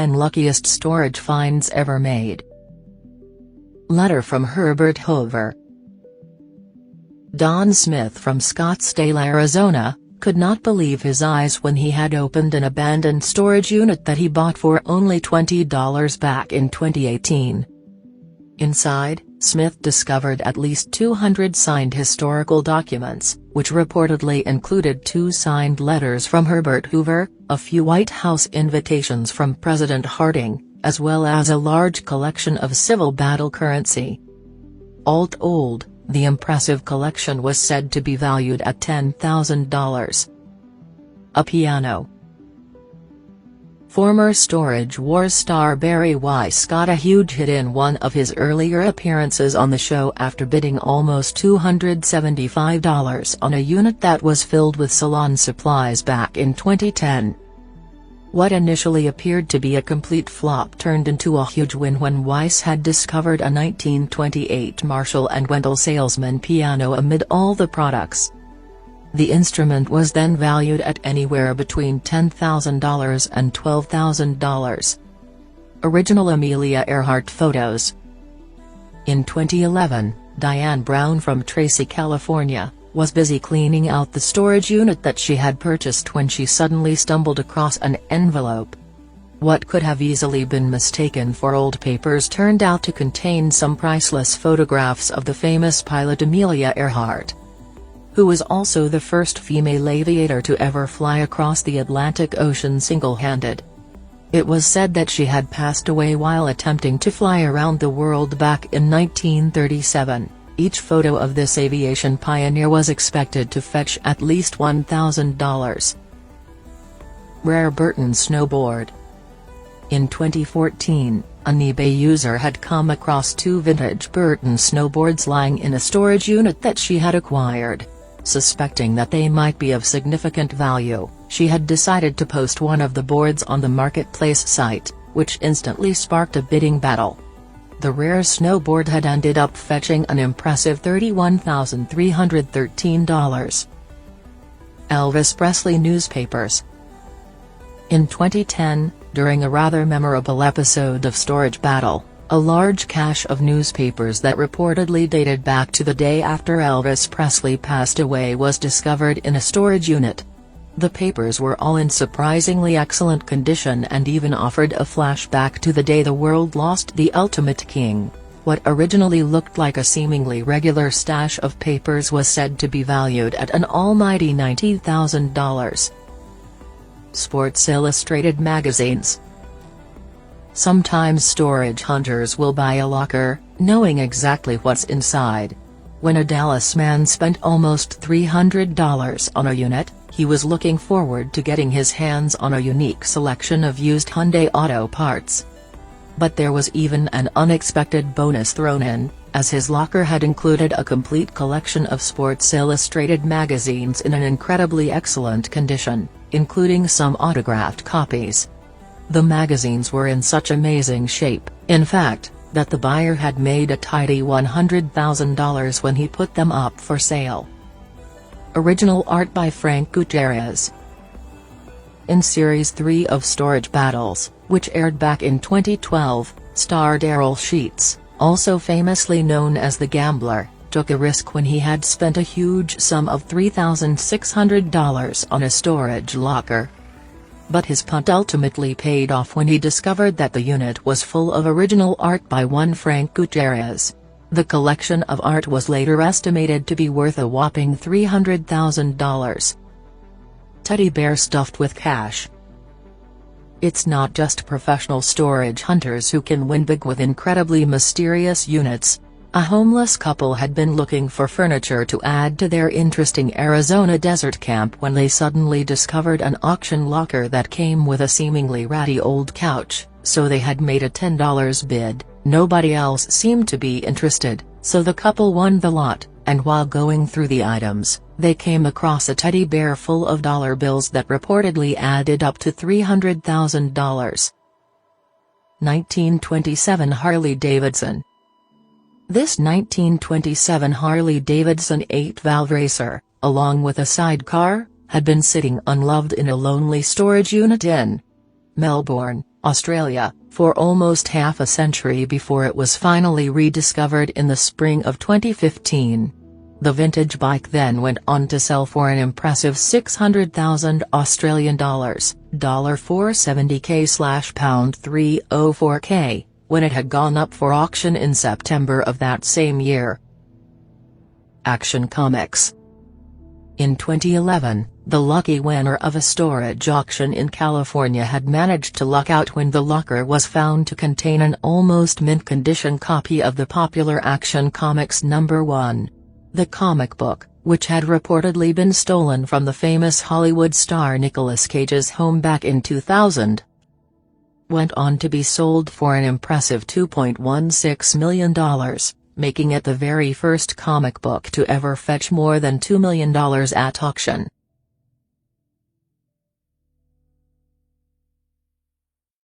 10 Luckiest Storage Finds Ever Made. Letter from Herbert Hoover. Don Smith from Scottsdale, Arizona, could not believe his eyes when he had opened an abandoned storage unit that he bought for only $20 back in 2018. Inside, Smith discovered at least 200 signed historical documents, which reportedly included 2 signed letters from Herbert Hoover, a few White House invitations from President Harding, as well as a large collection of civil battle currency. All told, the impressive collection was said to be valued at $10,000. A piano. Former Storage Wars star Barry Weiss got a huge hit in one of his earlier appearances on the show after bidding almost $275 on a unit that was filled with salon supplies back in 2010. What initially appeared to be a complete flop turned into a huge win when Weiss had discovered a 1928 Marshall & Wendell Salesman piano amid all the products. The instrument was then valued at anywhere between $10,000 and $12,000. Original Amelia Earhart photos. In 2011, Diane Brown from Tracy, California, was busy cleaning out the storage unit that she had purchased when she suddenly stumbled across an envelope. What could have easily been mistaken for old papers turned out to contain some priceless photographs of the famous pilot Amelia Earhart, who was also the first female aviator to ever fly across the Atlantic Ocean single-handed. It was said that she had passed away while attempting to fly around the world back in 1937. Each photo of this aviation pioneer was expected to fetch at least $1,000. Rare Burton snowboard. In 2014, an eBay user had come across 2 vintage Burton snowboards lying in a storage unit that she had acquired. Suspecting that they might be of significant value, she had decided to post one of the boards on the marketplace site, which instantly sparked a bidding battle. The rare snowboard had ended up fetching an impressive $31,313. Elvis Presley newspapers. In 2010, during a rather memorable episode of Storage Battle, a large cache of newspapers that reportedly dated back to the day after Elvis Presley passed away was discovered in a storage unit. The papers were all in surprisingly excellent condition and even offered a flashback to the day the world lost the ultimate king. What originally looked like a seemingly regular stash of papers was said to be valued at an almighty $90,000. Sports Illustrated magazines. Sometimes storage hunters will buy a locker, knowing exactly what's inside. When a Dallas man spent almost $300 on a unit, he was looking forward to getting his hands on a unique selection of used Hyundai auto parts. But there was even an unexpected bonus thrown in, as his locker had included a complete collection of Sports Illustrated magazines in an incredibly excellent condition, including some autographed copies. The magazines were in such amazing shape, in fact, that the buyer had made a tidy $100,000 when he put them up for sale. Original art by Frank Gutierrez. In Series 3 of Storage Battles, which aired back in 2012, star Daryl Sheets, also famously known as the Gambler, took a risk when he had spent a huge sum of $3,600 on a storage locker. But his punt ultimately paid off when he discovered that the unit was full of original art by one Frank Gutierrez. The collection of art was later estimated to be worth a whopping $300,000. Teddy bear stuffed with cash. It's not just professional storage hunters who can win big with incredibly mysterious units. A homeless couple had been looking for furniture to add to their interesting Arizona desert camp when they suddenly discovered an auction locker that came with a seemingly ratty old couch, so they had made a $10 bid. Nobody else seemed to be interested, so the couple won the lot, and while going through the items, they came across a teddy bear full of dollar bills that reportedly added up to $300,000. 1927 Harley-Davidson. This 1927 Harley-Davidson 8-valve racer, along with a sidecar, had been sitting unloved in a lonely storage unit in Melbourne, Australia, for almost half a century before it was finally rediscovered in the spring of 2015. The vintage bike then went on to sell for an impressive 600,000 Australian dollars, $470k/£304k, when it had gone up for auction in September of that same year. Action Comics. In 2011, the lucky winner of a storage auction in California had managed to luck out when the locker was found to contain an almost mint-condition copy of the popular Action Comics #1. The comic book, which had reportedly been stolen from the famous Hollywood star Nicolas Cage's home back in 2000, went on to be sold for an impressive $2.16 million, making it the very first comic book to ever fetch more than $2 million at auction.